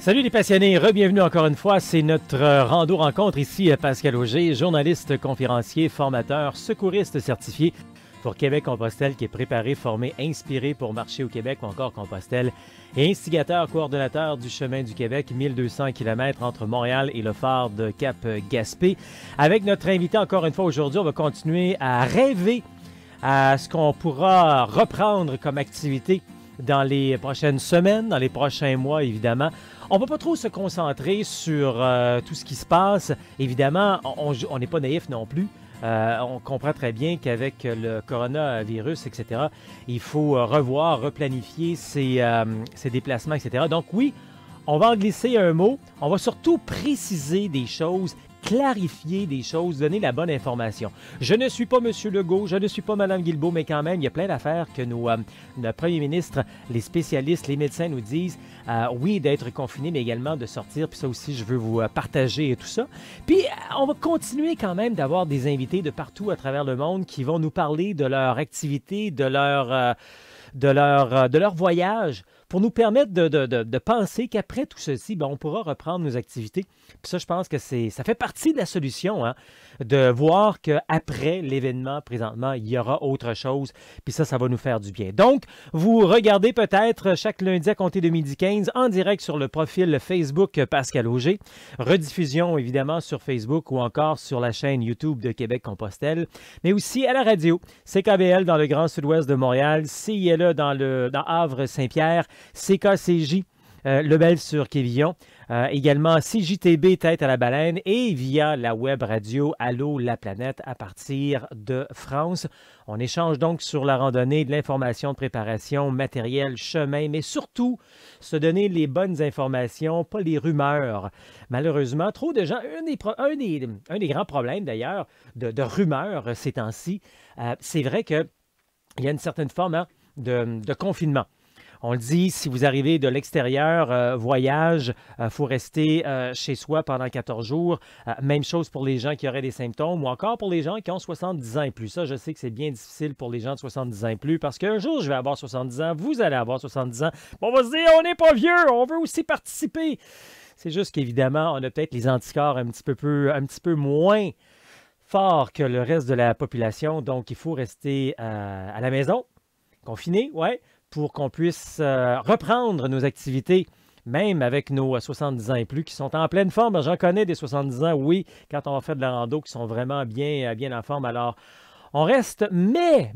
Salut les passionnés, re-bienvenue encore une fois. C'est notre rando rencontre ici, Pascal Auger, journaliste, conférencier, formateur, secouriste certifié pour Québec-Compostelle qui est préparé, formé, inspiré pour marcher au Québec ou encore Compostelle et instigateur, coordonnateur du Chemin du Québec, 1200 km entre Montréal et le phare de Cap-Gaspé. Avec notre invité encore une fois aujourd'hui, on va continuer à rêver à ce qu'on pourra reprendre comme activité dans les prochaines semaines, dans les prochains mois, évidemment. On ne va pas trop se concentrer sur tout ce qui se passe. Évidemment, on n'est pas naïf non plus. On comprend très bien qu'avec le coronavirus, etc., il faut revoir, replanifier ses déplacements, etc. Donc oui, on va en glisser un mot. On va surtout préciser des choses, clarifier des choses, donner la bonne information. Je ne suis pas M. Legault, je ne suis pas Mme Guilbeault, mais quand même, il y a plein d'affaires que notre premier ministre, les spécialistes, les médecins nous disent. Oui, d'être confiné, mais également de sortir. Puis ça aussi, je veux vous partager et tout ça. Puis, on va continuer quand même d'avoir des invités de partout à travers le monde qui vont nous parler de leur activité, de leur voyage, pour nous permettre de penser qu'après tout ceci, on pourra reprendre nos activités. Puis ça, je pense que ça fait partie de la solution, hein, de voir qu'après l'événement, présentement, il y aura autre chose. Puis ça va nous faire du bien. Donc, vous regardez peut-être chaque lundi à compter de 12h15 en direct sur le profil Facebook Pascal Auger. Rediffusion, évidemment, sur Facebook ou encore sur la chaîne YouTube de Québec-Compostelle. Mais aussi à la radio. CKBL dans le Grand Sud-Ouest de Montréal. CILE dans Havre-Saint-Pierre. CKCJ, Lebel sur Quévillon, également CJTB Tête à la Baleine et via la web radio Allô la planète à partir de France. On échange donc sur la randonnée, de l'information de préparation, matériel, chemin, mais surtout se donner les bonnes informations, pas les rumeurs. Malheureusement, trop de gens, un des grands problèmes d'ailleurs de rumeurs ces temps-ci, c'est vrai qu'il y a une certaine forme de confinement. On le dit, si vous arrivez de l'extérieur, voyage, faut rester chez soi pendant 14 jours. Même chose pour les gens qui auraient des symptômes ou encore pour les gens qui ont 70 ans et plus. Ça, je sais que c'est bien difficile pour les gens de 70 ans et plus parce qu'un jour, je vais avoir 70 ans, vous allez avoir 70 ans. On va se dire, on n'est pas vieux, on veut aussi participer. C'est juste qu'évidemment, on a peut-être les anticorps un petit peu moins forts que le reste de la population. Donc, il faut rester à la maison, confiné, ouais, pour qu'on puisse reprendre nos activités, même avec nos 70 ans et plus, qui sont en pleine forme. J'en connais des 70 ans, oui, quand on va faire de la rando, qui sont vraiment bien en forme. Alors, on reste, mais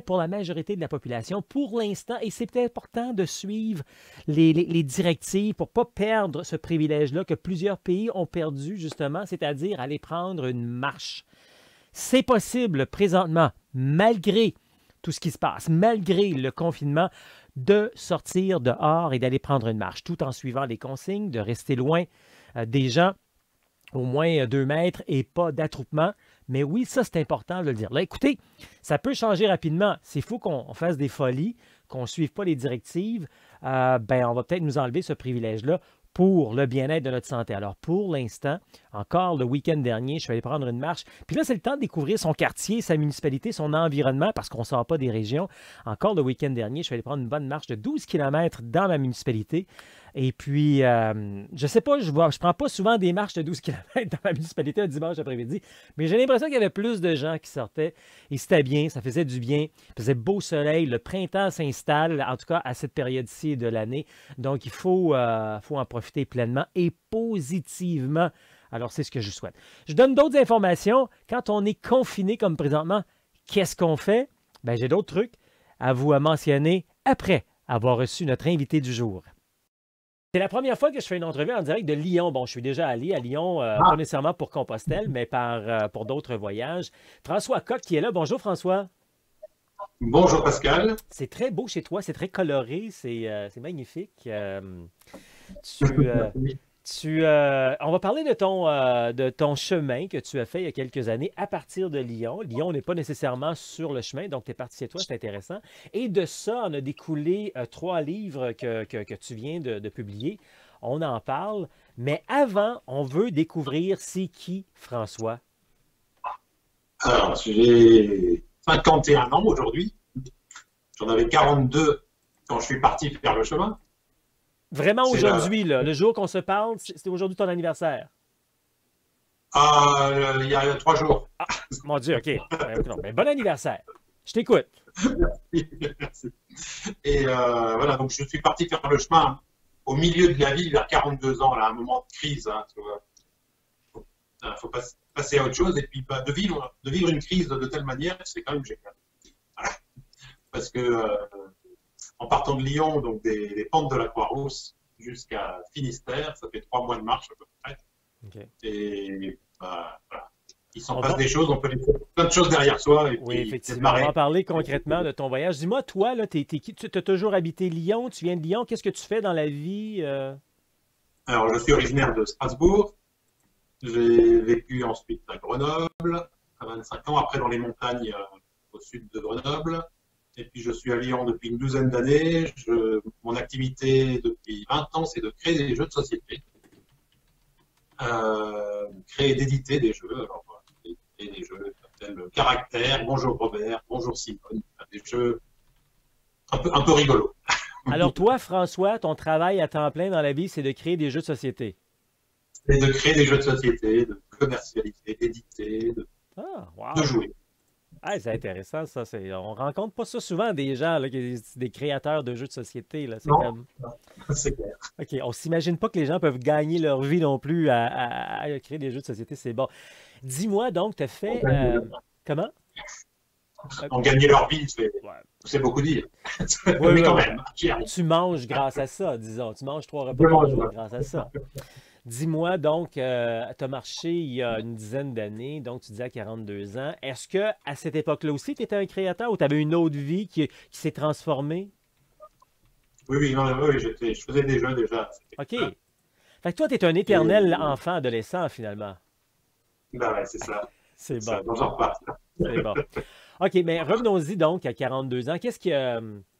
pour la majorité de la population, pour l'instant, et c'est peut-être important de suivre les directives pour ne pas perdre ce privilège-là que plusieurs pays ont perdu, justement, c'est-à-dire aller prendre une marche. C'est possible présentement, malgré tout ce qui se passe, malgré le confinement, de sortir dehors et d'aller prendre une marche, tout en suivant les consignes, de rester loin des gens, au moins 2 mètres et pas d'attroupement. Mais oui, ça, c'est important de le dire. Là, écoutez, ça peut changer rapidement. S'il faut qu'on fasse des folies, qu'on ne suive pas les directives, on va peut-être nous enlever ce privilège-là pour le bien-être de notre santé. Alors, pour l'instant, encore le week-end dernier, je suis allé prendre une marche. Puis là, c'est le temps de découvrir son quartier, sa municipalité, son environnement, parce qu'on ne sort pas des régions. Encore le week-end dernier, je suis allé prendre une bonne marche de 12 km dans ma municipalité. Et puis, je ne sais pas, je ne prends pas souvent des marches de 12 km dans ma municipalité un dimanche après-midi, mais j'ai l'impression qu'il y avait plus de gens qui sortaient. Et c'était bien, ça faisait du bien. Il faisait beau soleil, le printemps s'installe, en tout cas à cette période-ci de l'année. Donc, il faut en profiter pleinement et positivement. Alors, c'est ce que je souhaite. Je donne d'autres informations. Quand on est confiné comme présentement, qu'est-ce qu'on fait? J'ai d'autres trucs à vous mentionner après avoir reçu notre invité du jour. C'est la première fois que je fais une entrevue en direct de Lyon. Bon, je suis déjà allé à Lyon, pas nécessairement pour Compostelle, mais pour d'autres voyages. François Coq qui est là. Bonjour François. Bonjour Pascal. C'est très beau chez toi, c'est très coloré, c'est magnifique. On va parler de ton chemin que tu as fait il y a quelques années à partir de Lyon. Lyon n'est pas nécessairement sur le chemin, donc tu es parti chez toi, c'est intéressant. Et de ça, on a découlé 3 livres que tu viens de publier. On en parle, mais avant, on veut découvrir c'est qui François? Alors, j'ai 51 ans aujourd'hui. J'en avais 42 quand je suis parti faire le chemin. Vraiment C'est aujourd'hui, là, le jour qu'on se parle, c'est aujourd'hui ton anniversaire. il y a 3 jours. Ah, mon Dieu, OK. Ben, non, ben, bon anniversaire. Je t'écoute. Et voilà, donc je suis parti faire le chemin au milieu de la vie vers 42 ans, là, un moment de crise. Hein, tu vois. Faut passer à autre chose et puis bah, de vivre une crise de telle manière, c'est quand même génial. Voilà. Parce que en partant de Lyon, donc des pentes de la Croix-Rousse jusqu'à Finistère, ça fait 3 mois de marche à peu près. OK. Et bah, voilà. Il s'en On passe va... des choses, on peut laisser plein de choses derrière soi et Oui, puis effectivement. On va en démarrer. parler concrètement de ton voyage. Dis-moi, toi, là, tu as toujours habité Lyon, tu viens de Lyon, qu'est-ce que tu fais dans la vie? Alors, je suis originaire de Strasbourg. J'ai vécu ensuite à Grenoble, à 25 ans, après dans les montagnes au sud de Grenoble. Et puis je suis à Lyon depuis une douzaine d'années. Mon activité depuis 20 ans, c'est de créer des jeux de société, créer et d'éditer des jeux. Alors, éditer des jeux tels Caractère, Bonjour Robert, Bonjour Simone, des jeux un peu rigolos. Alors toi, François, ton travail à temps plein dans la vie, c'est de créer des jeux de société. Et de créer des jeux de société, de commercialiser, d'éditer, Ah, de wow! jouer. Ah, c'est intéressant, ça. On rencontre pas ça souvent des gens, là, des créateurs de jeux de société. Là. C'est Non, comme. c'est clair. OK, on s'imagine pas que les gens peuvent gagner leur vie non plus à créer des jeux de société. C'est bon. Dis-moi donc, tu as fait. Comment? En gagner leur vie, Ouais. c'est beaucoup dire. Oui, Mais oui, quand oui. même, j'y arrive. Tu manges grâce à ça, disons. Tu manges 3 repas par Vraiment, jour grâce à ça. Dis-moi donc, tu as marché il y a une dizaine d'années, donc tu dis à 42 ans. Est-ce que à cette époque-là aussi, tu étais un créateur ou tu avais une autre vie qui s'est transformée? Oui, oui, non, oui, je faisais des jeux déjà. OK. Fait que toi, tu es un éternel Et, enfant adolescent, finalement. bah ouais, c'est ça. C'est C'est ça. bon. Donc j'en reparle. C'est bon. OK, mais revenons-y donc à 42 ans.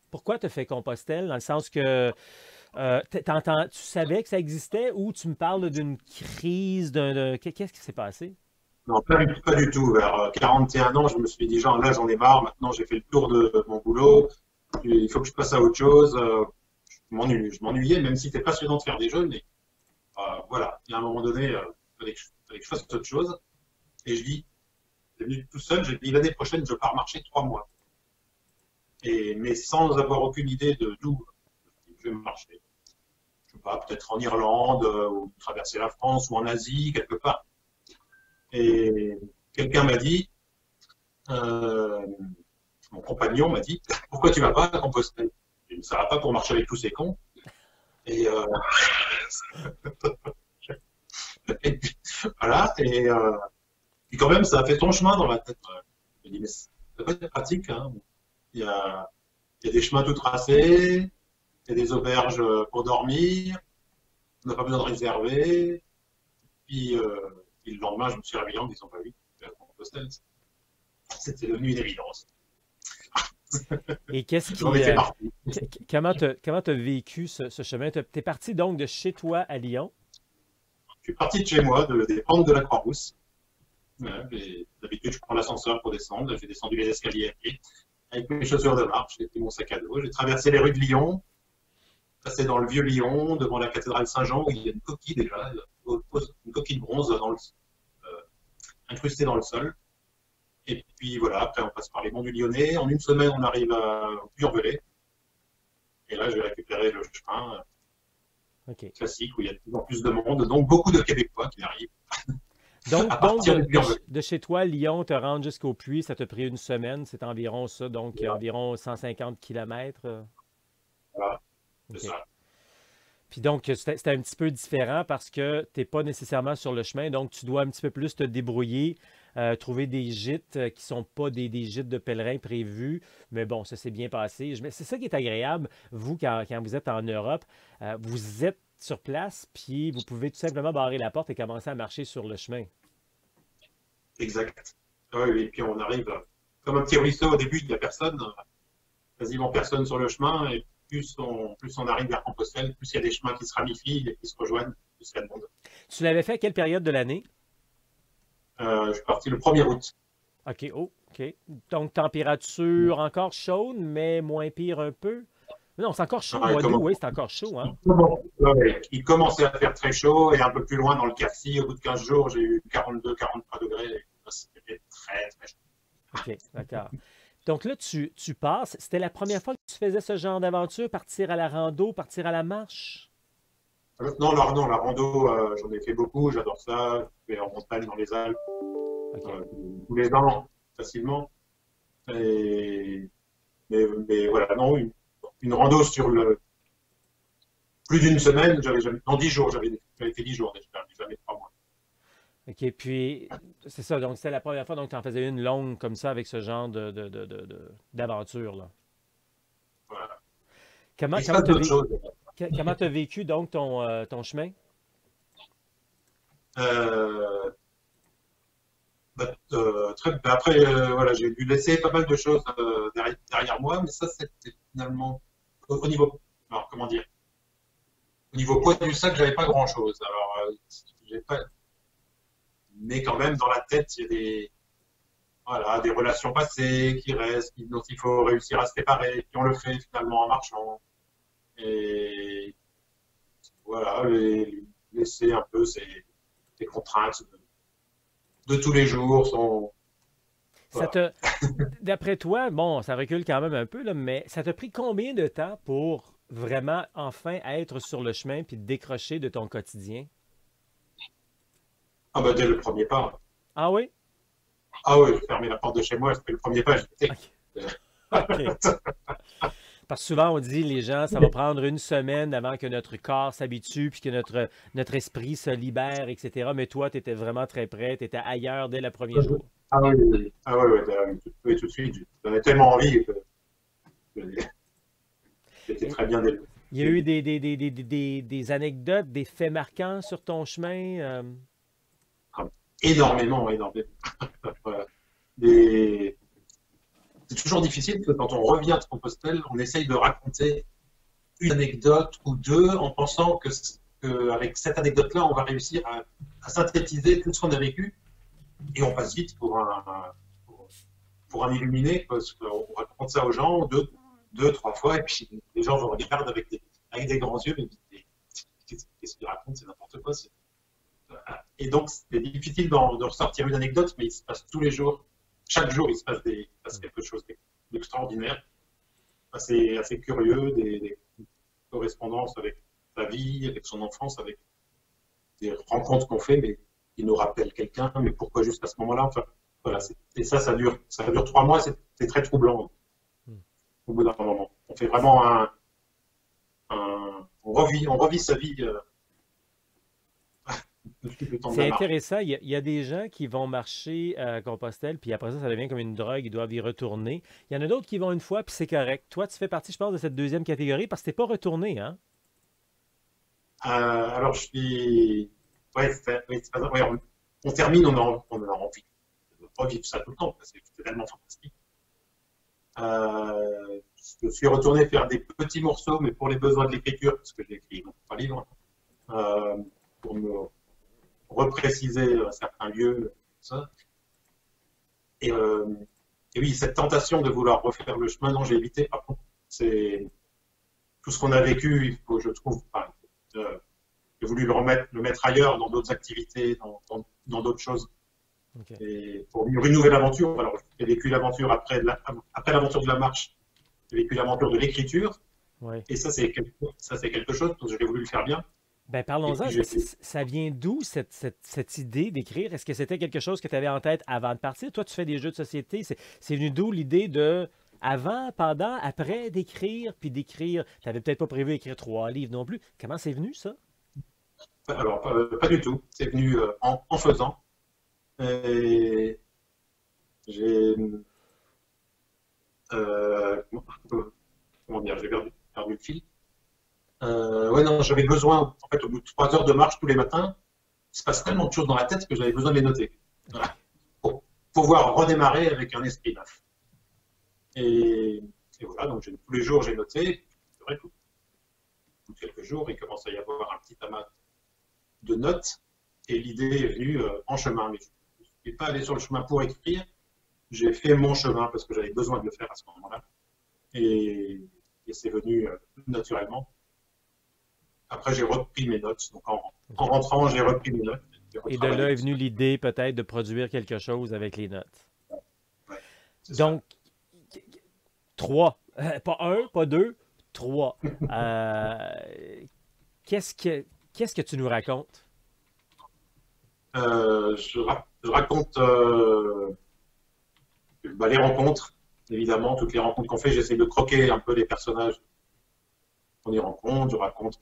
Pourquoi tu as fait Compostelle? Dans le sens que tu savais que ça existait ou tu me parles d'une crise, qu'est-ce qui s'est passé? Non, pas du tout. Vers 41 ans, je me suis dit, genre, là, j'en ai marre. Maintenant, j'ai fait le tour de mon boulot. Il faut que je passe à autre chose. Je m'ennuyais, même si c'était passionnant de faire des jeux. Mais voilà, il y a un moment donné, fallait que je fasse autre chose. Et je dis, c'est venu tout seul. J'ai dit, l'année prochaine, je pars marcher 3 mois. Mais sans avoir aucune idée de d'où je vais marcher. Je sais pas, peut-être en Irlande, ou traverser la France, ou en Asie, quelque part. Et quelqu'un m'a dit, euh, mon compagnon m'a dit, pourquoi tu vas pas à Compostelle? Je dis, ça va pas pour marcher avec tous ces cons. Et, et puis, voilà. Puis quand même, ça a fait son chemin dans la tête. Je me dis, mais ça peut être pratique. Hein. Il y a, il y a des chemins tout tracés, il y a des auberges pour dormir, on n'a pas besoin de réserver. Puis le lendemain, je me suis réveillé en me disant, bah oui, à Compostelle, c'était devenu une évidence. Et qu'est-ce J'en qui. ai fait partie. Comment tu as vécu ce chemin? Tu es parti donc de chez toi à Lyon. Je suis parti de chez moi, des pentes de la Croix-Rousse. D'habitude, je prends l'ascenseur pour descendre. J'ai descendu les escaliers à pied avec mes chaussures de marche et mon sac à dos. J'ai traversé les rues de Lyon, passé dans le vieux Lyon, devant la cathédrale Saint-Jean, où il y a une coquille déjà, une coquille de bronze incrustée dans le sol. Et puis voilà, après on passe par les monts du Lyonnais. En une semaine, on arrive au Puy-en-Velay. Et là, j'ai récupéré le chemin OK. classique où il y a de plus en plus de monde, donc beaucoup de Québécois qui arrivent Donc, à donc partir du Puy-en-Velay. de chez toi, Lyon, te rendre jusqu'au puits, ça t'a pris une semaine. C'est environ ça, donc Voilà, environ 150 kilomètres. voilà, c'est OK. ça. Puis donc, c'était un petit peu différent parce que tu n'es pas nécessairement sur le chemin, donc tu dois un petit peu plus te débrouiller, trouver des gîtes qui ne sont pas des gîtes de pèlerins prévus. Mais bon, ça s'est bien passé. C'est ça qui est agréable, vous, quand vous êtes en Europe, vous êtes sur place, puis vous pouvez tout simplement barrer la porte et commencer à marcher sur le chemin. Exact. Ah oui, et puis on arrive comme un petit ruisseau au début, il n'y a personne, quasiment personne sur le chemin, et plus on arrive vers Compostelle, plus il y a des chemins qui se ramifient et qui se rejoignent, plus il y a de monde. Tu l'avais fait à quelle période de l'année? Je suis parti le 1er août. OK, oh, OK. Donc, température encore chaude, mais moins pire un peu. Non, c'est encore chaud. Ah, Au mois d'août, oui, c'est encore chaud. Hein? ouais, il commençait à faire très chaud et un peu plus loin dans le Quercy, au bout de 15 jours, j'ai eu 42-43 degrés. Et c'était très, très chaud. OK, d'accord. Donc là, tu passes. C'était la première fois que tu faisais ce genre d'aventure, partir à la rando, partir à la marche? Non, la rando, j'en ai fait beaucoup, j'adore ça. Je vais en montagne dans les Alpes OK. euh, tous les ans, facilement. Et, mais voilà, non, une rando sur plus d'une semaine, j'avais jamais, non, 10 jours, j'avais fait 10 jours déjà, jamais 3 mois. OK, puis c'est ça. Donc, c'était la première fois donc tu en faisais une longue comme ça avec ce genre d'aventure, là. Voilà. Comment Il se comment passe t'as d'autres vé- choses. comment t'as vécu donc ton chemin? Euh, après, voilà, j'ai dû laisser pas mal de choses derrière moi, mais ça, c'était finalement au niveau, alors, comment dire, au niveau poids du sac, j'avais pas grand-chose. Alors, j'ai pas, mais quand même, dans la tête, il y a voilà, des relations passées qui restent, dont il faut réussir à se séparer, puis on le fait finalement en marchant. Et voilà, laisser un peu ces contraintes de tous les jours sont, Ça voilà. te, d'après toi, bon, ça recule quand même un peu, là, mais ça t'a pris combien de temps pour vraiment enfin être sur le chemin puis te décrocher de ton quotidien? Ah bah dès le premier pas. Ah oui? Ah oui, j'ai fermé la porte de chez moi, c'était le premier pas, j'étais. OK. OK. Parce que souvent, on dit, les gens, ça va prendre une semaine avant que notre corps s'habitue puis que notre esprit se libère, etc. Mais toi, tu étais vraiment très prêt, tu étais ailleurs dès le premier jour. Ah oui, oui, ah oui, oui, tout de suite, j'en ai tellement envie que j'étais Et très bien dès le il y a eu début. des anecdotes, des faits marquants sur ton chemin. Ah, énormément, énormément. Voilà. Des- C'est toujours difficile que quand on revient de Compostelle, on essaye de raconter une anecdote ou deux en pensant qu'avec cette anecdote-là, on va réussir à synthétiser tout ce qu'on a vécu et on passe vite pour, pour un illuminé parce qu'on raconte ça aux gens deux, trois fois et puis les gens vous regardent avec des grands yeux et disent mais qu'est-ce qu'il raconte, c'est n'importe quoi. Et donc c'est difficile de ressortir une anecdote, mais il se passe tous les jours, chaque jour il se passe quelque chose d'extraordinaire, assez curieux, des correspondances avec sa vie, avec son enfance, avec des rencontres qu'on fait, mais qui nous rappellent quelqu'un, mais pourquoi juste à ce moment-là, enfin, voilà, et ça dure 3 mois, c'est très troublant au bout d'un moment. On fait vraiment on revit sa vie depuis le temps de C'est la marche. intéressant. Il y a des gens qui vont marcher à Compostelle, puis après ça, ça devient comme une drogue, ils doivent y retourner. Il y en a d'autres qui vont une fois, puis c'est correct. Toi, tu fais partie, je pense, de cette deuxième catégorie parce que t'es pas retourné, hein? Alors, je suis. Ouais, ouais, on termine, on a envie de revivre ça tout le temps, parce que c'est tellement fantastique. Je suis retourné faire des petits morceaux, mais pour les besoins de l'écriture, parce que j'ai écrit donc, 3 livres, euh, pour me repréciser certains lieux, tout ça. Et, euh, et oui, cette tentation de vouloir refaire le chemin, non, j'ai évité. Par contre, c'est tout ce qu'on a vécu, il faut, je trouve, enfin, j'ai voulu le mettre ailleurs, dans d'autres activités, dans d'autres choses. OK. Et pour vivre une nouvelle aventure, alors j'ai vécu l'aventure après l'aventure de la marche, j'ai vécu l'aventure de l'écriture, Ouais. et ça c'est quelque chose, donc j'ai voulu le faire bien. Ben Et parlons-en. puis Ça vient d'où cette idée d'écrire? Est-ce que c'était quelque chose que tu avais en tête avant de partir? Toi, tu fais des jeux de société. C'est venu d'où l'idée de avant, pendant, après d'écrire, puis d'écrire. Tu n'avais peut-être pas prévu d'écrire 3 livres non plus. Comment c'est venu, ça? alors pas du tout, c'est venu en faisant. Et j'ai comment dire, j'ai perdu le fil. Ouais, non, j'avais besoin, en fait, au bout de 3 heures de marche tous les matins, il se passe tellement de choses dans la tête que j'avais besoin de les noter. OK. Voilà. Pour pouvoir redémarrer avec un esprit neuf. Et, et voilà, donc tous les jours j'ai noté. C'est vrai qu'au bout de quelques jours, il commence à y avoir un petit amas de notes. Et l'idée est venue en chemin. Mais je ne suis pas allé sur le chemin pour écrire. J'ai fait mon chemin parce que j'avais besoin de le faire à ce moment-là. Et et c'est venu naturellement. Après, j'ai repris mes notes. Donc, en rentrant, j'ai repris mes notes. Et de là est venue l'idée peut-être de produire quelque chose avec les notes. Ouais, c'est ça. Donc, trois. Pas un, pas deux, trois. Qu'est-ce que tu nous racontes? Je raconte les rencontres, évidemment, toutes les rencontres qu'on fait. J'essaie de croquer un peu les personnages qu'on y rencontre. Je raconte.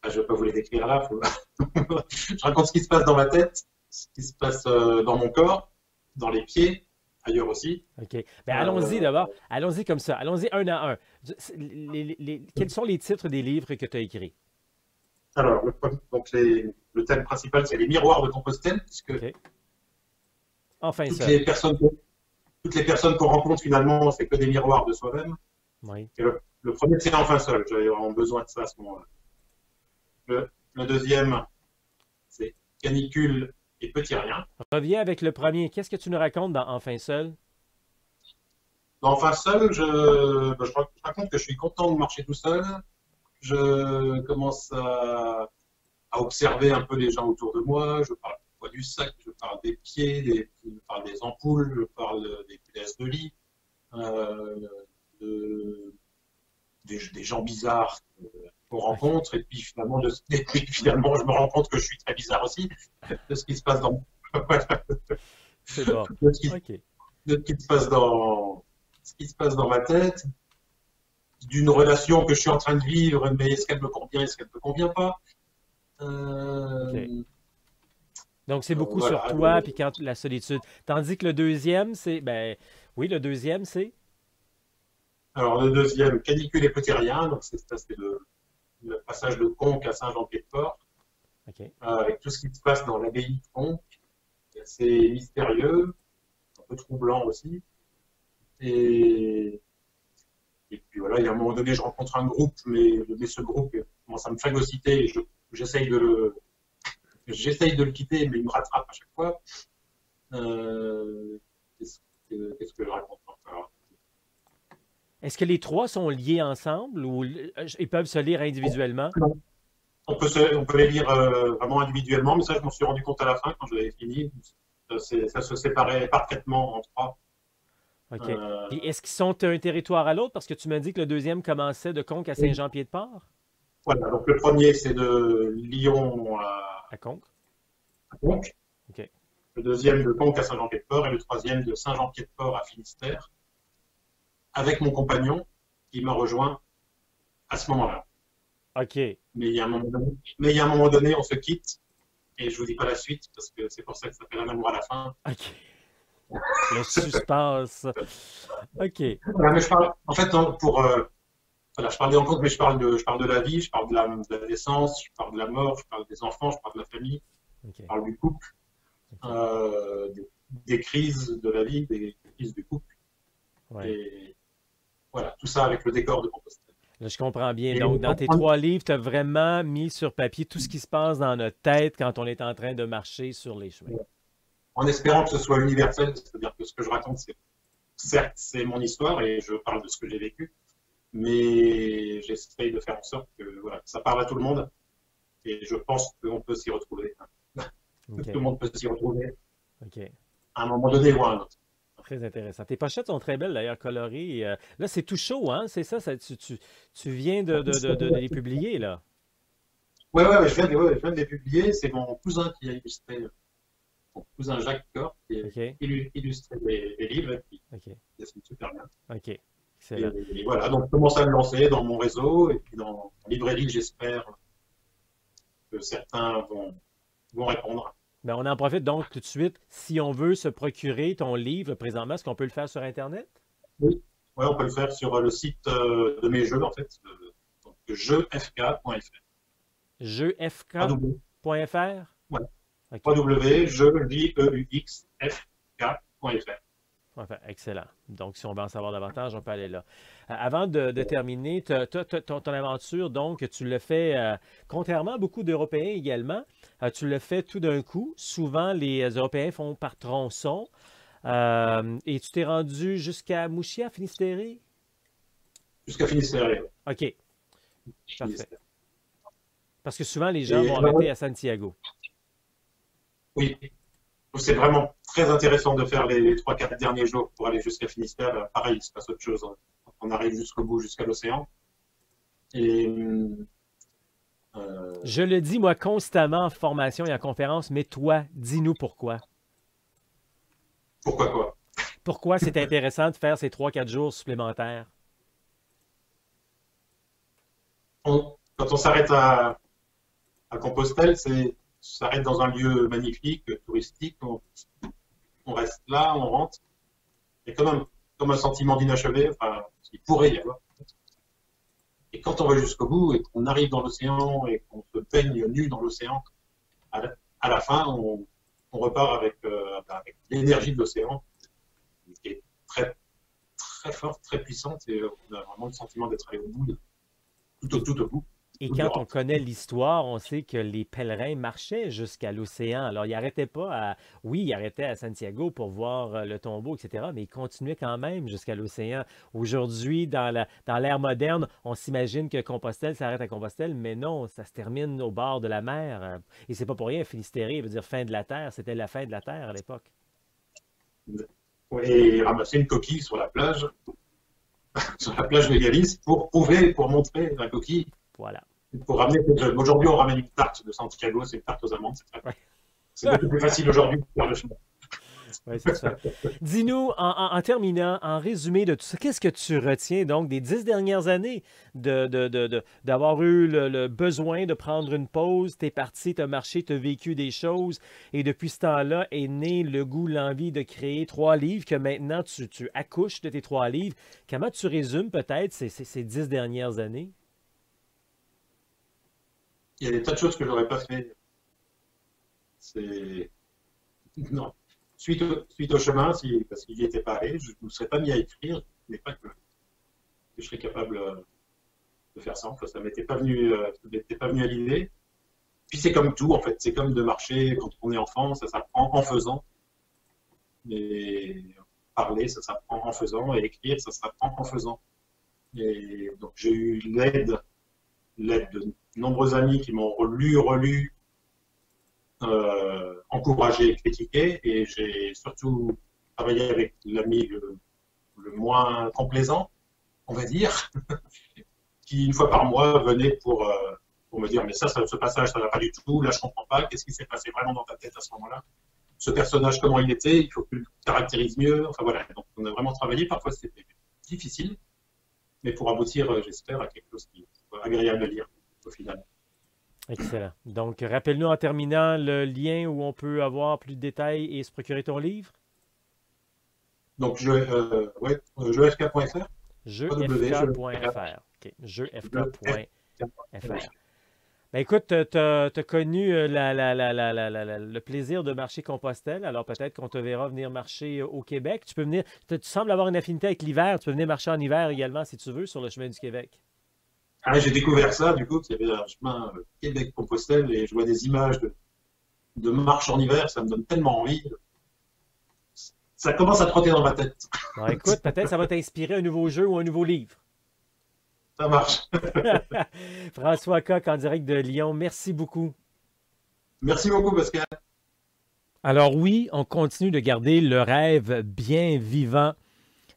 Je ne vais pas vous les décrire là. Je raconte ce qui se passe dans ma tête, ce qui se passe dans mon corps, dans les pieds, ailleurs aussi. OK. Ben, allons-y d'abord. Allons-y comme ça. Allons-y un à un. Quels sont les titres des livres que tu as écrits? Alors, le thème principal, c'est les miroirs de Compostelle, puisque OK. Enfin, toutes ça. les personnes, toutes les personnes qu'on rencontre, finalement, c'est que des miroirs de soi-même. Oui. Et le premier, c'est enfin seul. J'avais vraiment besoin de ça à ce moment-là. Le deuxième, c'est canicule et petit rien. Reviens avec le premier. Qu'est-ce que tu nous racontes dans Enfin seul? Dans enfin seul, je raconte que je suis content de marcher tout seul. Je commence à observer un peu les gens autour de moi. Je parle du poids du sac, je parle des pieds, je parle des ampoules, je parle des punaises de lit, euh, des gens bizarres qu'on rencontre. Et puis finalement, je me rends compte que je suis très bizarre aussi de ce qui se passe dans C'est bon. de ce qui, OK. de ce qui se passe dans ma tête, d'une relation que je suis en train de vivre, mais est-ce qu'elle me convient, est-ce qu'elle ne me convient pas. OK. Donc, c'est beaucoup sur Voilà. toi, puis quand la solitude. Tandis que le deuxième, c'est. Ben, oui, le deuxième, c'est. Alors, le deuxième, canicule et petit rien. Donc, c'est le passage de Conques à Saint-Jean-Pied-de-Port, OK. avec tout ce qui se passe dans l'abbaye de Conques. C'est assez mystérieux, un peu troublant aussi. Et, et puis voilà, il y a un moment donné, je rencontre un groupe, mais ce groupe commence à me phagocyter et j'essaye de le quitter, mais il me rattrape à chaque fois. Euh, qu'est-ce que je raconte encore? Est-ce que les trois sont liés ensemble ou ils peuvent se lire individuellement? On peut les lire vraiment individuellement, mais ça, je m'en suis rendu compte à la fin quand je l'avais fini. Ça se séparait parfaitement en trois. OK. Euh, Puis est-ce qu'ils sont d'un territoire à l'autre? Parce que tu m'as dit que le deuxième commençait de Conques à oui. Saint-Jean-Pied-de-Port? Voilà, donc le premier, c'est de Lyon À Conques? à Conques. OK. Le deuxième de Conques à Saint-Jean-Pied-de-Port et le troisième de Saint-Jean-Pied-de-Port à Finistère, avec mon compagnon qui m'a rejoint à ce moment-là. OK. Mais il y a un moment donné, on se quitte et je vous dis pas la suite parce que c'est pour ça que ça s'appelle Un amour à la fin. OK. Le suspense. OK. Voilà, mais en fait, voilà, je parle des rencontres, mais je parle de la vie, je parle de la naissance, je parle de la mort, je parle des enfants, je parle de la famille, OK. je parle du couple, OK. des crises de la vie, des crises du couple. Ouais. Et voilà, tout ça avec le décor de Compostelle. Là, je comprends bien. Et Donc, dans tes trois livres, tu as vraiment mis sur papier tout ce qui se passe dans notre tête quand on est en train de marcher sur les chemins. en espérant que ce soit universel, c'est-à-dire que ce que je raconte, certes, c'est mon histoire et je parle de ce que j'ai vécu, mais j'essaye de faire en sorte que voilà, ça parle à tout le monde et je pense qu'on peut s'y retrouver. OK. Tout le monde peut s'y retrouver OK. à un moment donné ou à un autre. Très intéressant. Tes pochettes sont très belles, d'ailleurs, colorées. Là, c'est tout chaud, hein? C'est ça, tu viens de les publier, là. Ouais, je viens de les publier. C'est mon cousin qui a illustré, mon cousin Jacques Cor, qui a OK. illustré les livres et qui OK. dessine super bien. OK. Excellent. Et voilà, donc je commence à me lancer dans mon réseau et puis dans la librairie, j'espère que certains vont répondre. Ben, on en profite donc tout de suite. Si on veut se procurer ton livre présentement, est-ce qu'on peut le faire sur Internet? Oui, ouais, on peut le faire sur le site de mes jeux, en fait, donc jeuxfk.fr. Jeuxfk.fr? Ouais, OK. www.jeuxfk.fr. Enfin, excellent. Donc, si on veut en savoir davantage, on peut aller là. Avant de terminer, ton aventure, donc, tu le fais, contrairement à beaucoup d'Européens également, tu le fais tout d'un coup. Souvent, les Européens font par tronçon. Et tu t'es rendu jusqu'à Mouchia, Finistéré? Jusqu'à Finistère. OK, parfait. Parce que souvent, les gens Et vont arrêter à Santiago. oui, c'est vraiment très intéressant de faire les 3-4 derniers jours pour aller jusqu'à Finistère. Pareil, il se passe autre chose. On arrive jusqu'au bout, jusqu'à l'océan. Et Je le dis, moi, constamment en formation et en conférence, mais toi, dis-nous pourquoi. pourquoi quoi? Pourquoi c'est intéressant de faire ces 3-4 jours supplémentaires? Quand on s'arrête à Compostelle, on s'arrête dans un lieu magnifique, touristique. On reste là, on rentre. Il y a quand même comme un sentiment d'inachevé, enfin, il pourrait y avoir. Et quand on va jusqu'au bout et qu'on arrive dans l'océan et qu'on se baigne nu dans l'océan, à la fin, on repart avec l'énergie de l'océan, qui est très, très forte, très puissante, et on a vraiment le sentiment d'être allé au bout, tout au bout. Et quand on connaît l'histoire, on sait que les pèlerins marchaient jusqu'à l'océan. Alors, ils n'arrêtaient pas à... Oui, ils arrêtaient à Santiago pour voir le tombeau, etc., mais ils continuaient quand même jusqu'à l'océan. Aujourd'hui, dans l'ère moderne, on s'imagine que Compostelle s'arrête à Compostelle, mais non, ça se termine au bord de la mer. Et c'est pas pour rien, Finistéré veut dire fin de la terre. C'était la fin de la terre à l'époque. Et ramasser une coquille sur la plage, de Galice, pour prouver, pour montrer la coquille. Voilà. Pour ramener. Aujourd'hui, on ramène une tarte de Santiago, c'est une tarte aux amandes. C'est beaucoup plus facile aujourd'hui de faire le chemin. Oui, c'est ça. Dis-nous, en terminant, en résumé de tout ça, qu'est-ce que tu retiens donc des 10 dernières années d'avoir eu le besoin de prendre une pause, t'es parti, t'as marché, t'as vécu des choses, et depuis ce temps-là est né le goût, l'envie de créer 3 livres, que maintenant tu accouches de tes 3 livres. Comment tu résumes peut-être ces 10 dernières années? Il y a des tas de choses que je n'aurais pas fait. Non. Suite au chemin, parce qu'il n'y était pas allé, je ne me serais pas mis à écrire. Je ne pas que je serais capable de faire ça. Enfin, ça ne m'était pas venu à l'idée. Puis c'est comme tout, en fait. C'est comme de marcher quand on est enfant, ça s'apprend en faisant. Et parler, ça s'apprend en faisant. Et écrire, ça s'apprend en faisant. Et donc j'ai eu l'aide de nombreux amis qui m'ont relu, encouragé, critiqué, et j'ai surtout travaillé avec l'ami le moins complaisant, on va dire, qui une fois par mois venait pour me dire mais ce passage ça va pas du tout, là je comprends pas, qu'est-ce qui s'est passé vraiment dans ta tête à ce moment-là, ce personnage comment il était, il faut que tu le caractérises mieux, enfin voilà, donc on a vraiment travaillé, parfois c'était difficile, mais pour aboutir j'espère à quelque chose qui soit agréable à lire au final. Excellent. Donc, rappelle-nous en terminant le lien où on peut avoir plus de détails et se procurer ton livre. Donc, jefk.fr. Jefk.fr. OK. Jefk.fr. Ben écoute, tu as connu le plaisir de marcher Compostelle, alors peut-être qu'on te verra venir marcher au Québec. Tu peux venir, tu sembles avoir une affinité avec l'hiver, tu peux venir marcher en hiver également si tu veux sur le chemin du Québec. Ah, j'ai découvert ça, du coup, qu'il y avait un chemin Québec-Compostelle et je vois des images de marche en hiver, ça me donne tellement envie. Ça commence à trotter dans ma tête. Bon, écoute, peut-être ça va t'inspirer un nouveau jeu ou un nouveau livre. Ça marche. François Coq en direct de Lyon, merci beaucoup. Merci beaucoup, Pascal. Alors oui, on continue de garder le rêve bien vivant.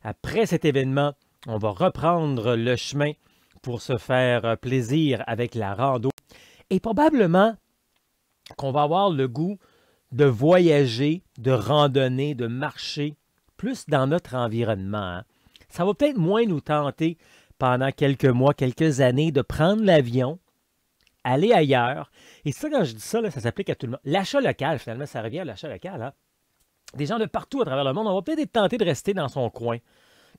Après cet événement, on va reprendre le chemin pour se faire plaisir avec la rando. Et probablement qu'on va avoir le goût de voyager, de randonner, de marcher plus dans notre environnement. Hein. Ça va peut-être moins nous tenter pendant quelques mois, quelques années de prendre l'avion, aller ailleurs. Et ça, quand je dis ça, là, ça s'applique à tout le monde. L'achat local, finalement, ça revient à l'achat local. Hein. Des gens de partout à travers le monde, on va peut-être être tenté de rester dans son coin.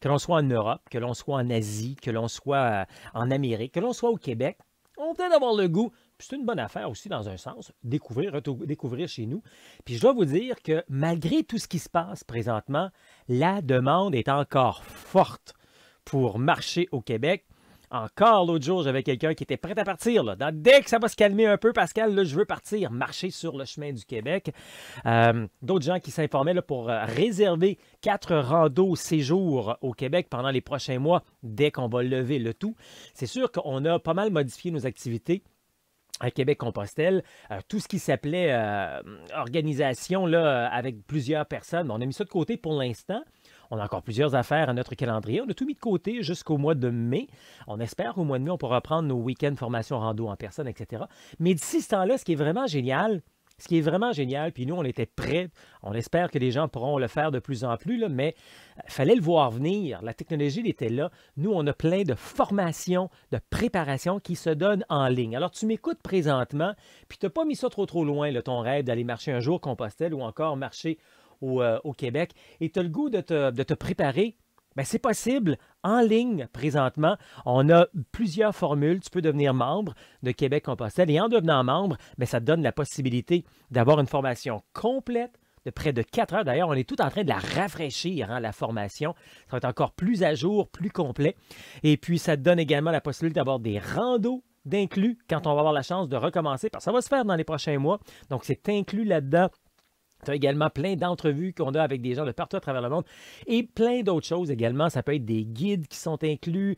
Que l'on soit en Europe, que l'on soit en Asie, que l'on soit en Amérique, que l'on soit au Québec, on va peut-être avoir le goût. Puis c'est une bonne affaire aussi dans un sens, découvrir chez nous. Puis je dois vous dire que malgré tout ce qui se passe présentement, la demande est encore forte pour marcher au Québec. Encore l'autre jour, j'avais quelqu'un qui était prêt à partir. Là. Dès que ça va se calmer un peu, Pascal, là, je veux partir, marcher sur le chemin du Québec. D'autres gens qui s'informaient là, pour réserver 4 randos séjours au Québec pendant les prochains mois, dès qu'on va lever le tout. C'est sûr qu'on a pas mal modifié nos activités à Québec-Compostelle, tout ce qui s'appelait organisation là, avec plusieurs personnes. On a mis ça de côté pour l'instant. On a encore plusieurs affaires à notre calendrier. On a tout mis de côté jusqu'au mois de mai. On espère qu'au mois de mai, on pourra prendre nos week-ends formation rando en personne, etc. Mais d'ici ce temps-là, ce qui est vraiment génial, puis nous, on était prêts. On espère que les gens pourront le faire de plus en plus, là, mais il fallait le voir venir. La technologie, elle était là. Nous, on a plein de formations, de préparations qui se donnent en ligne. Alors, tu m'écoutes présentement, puis tu n'as pas mis ça trop loin, là, ton rêve d'aller marcher un jour Compostelle ou encore marcher au Québec, et tu as le goût de te préparer. Bien, c'est possible en ligne présentement. On a plusieurs formules. Tu peux devenir membre de Québec-Compostelle et en devenant membre, bien, ça te donne la possibilité d'avoir une formation complète de près de 4 heures. D'ailleurs, on est tout en train de la rafraîchir, la formation. Ça va être encore plus à jour, plus complet. Et puis, ça te donne également la possibilité d'avoir des randos d'inclus quand on va avoir la chance de recommencer, parce que ça va se faire dans les prochains mois. Donc, c'est inclus là-dedans. Tu as également plein d'entrevues qu'on a avec des gens de partout à travers le monde et plein d'autres choses également. Ça peut être des guides qui sont inclus.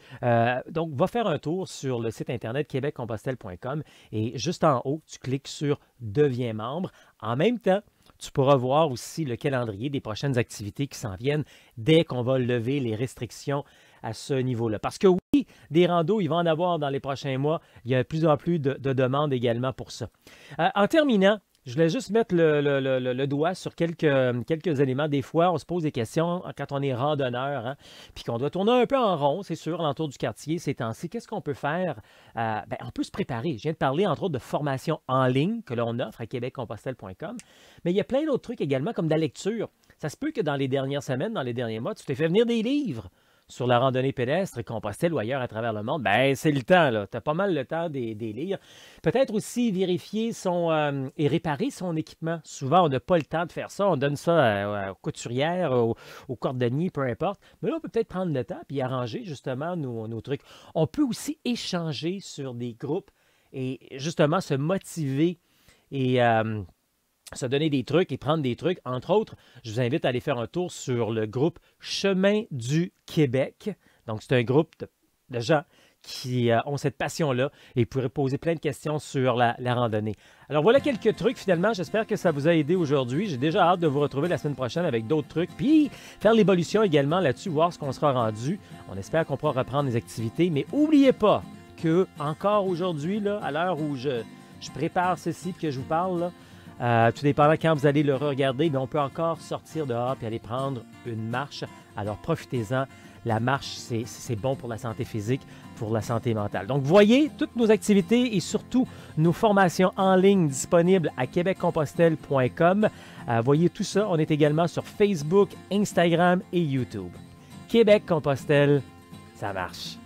Donc, va faire un tour sur le site internet québeccompostelle.com et juste en haut, tu cliques sur « Deviens membre ». En même temps, tu pourras voir aussi le calendrier des prochaines activités qui s'en viennent dès qu'on va lever les restrictions à ce niveau-là. Parce que oui, des randos, il va en avoir dans les prochains mois. Il y a de plus en plus de demandes également pour ça. En terminant, je voulais juste mettre le doigt sur quelques éléments. Des fois, on se pose des questions quand on est randonneur, puis qu'on doit tourner un peu en rond, c'est sûr, l'entour du quartier ces temps-ci. Qu'est-ce qu'on peut faire? On peut se préparer. Je viens de parler, entre autres, de formation en ligne que l'on offre à québeccompostelle.com. Mais il y a plein d'autres trucs également, comme de la lecture. Ça se peut que dans les dernières semaines, dans les derniers mois, tu t'es fait venir des livres sur la randonnée pédestre, Compostelle ou ailleurs à travers le monde. Bien, c'est le temps, là. Tu as pas mal le temps des lire. Peut-être aussi vérifier et réparer son équipement. Souvent, on n'a pas le temps de faire ça. On donne ça aux couturières, aux cordonniers, peu importe. Mais là, on peut peut-être prendre le temps et arranger justement nos trucs. On peut aussi échanger sur des groupes et justement se motiver et se donner des trucs et prendre des trucs. Entre autres, je vous invite à aller faire un tour sur le groupe Chemin du Québec. Donc, c'est un groupe de gens qui ont cette passion-là et pourraient poser plein de questions sur la randonnée. Alors, voilà quelques trucs finalement. J'espère que ça vous a aidé aujourd'hui. J'ai déjà hâte de vous retrouver la semaine prochaine avec d'autres trucs. Puis, faire l'évolution également là-dessus, voir ce qu'on sera rendu. On espère qu'on pourra reprendre les activités. Mais n'oubliez pas que, encore aujourd'hui, là, à l'heure où je prépare ceci et que je vous parle, là, tout dépendant quand vous allez le regarder, mais on peut encore sortir dehors et aller prendre une marche. Alors profitez-en. La marche, c'est bon pour la santé physique, pour la santé mentale. Donc voyez toutes nos activités et surtout nos formations en ligne disponibles à québeccompostelle.com. Voyez tout ça. On est également sur Facebook, Instagram et YouTube. Québec-Compostelle, ça marche.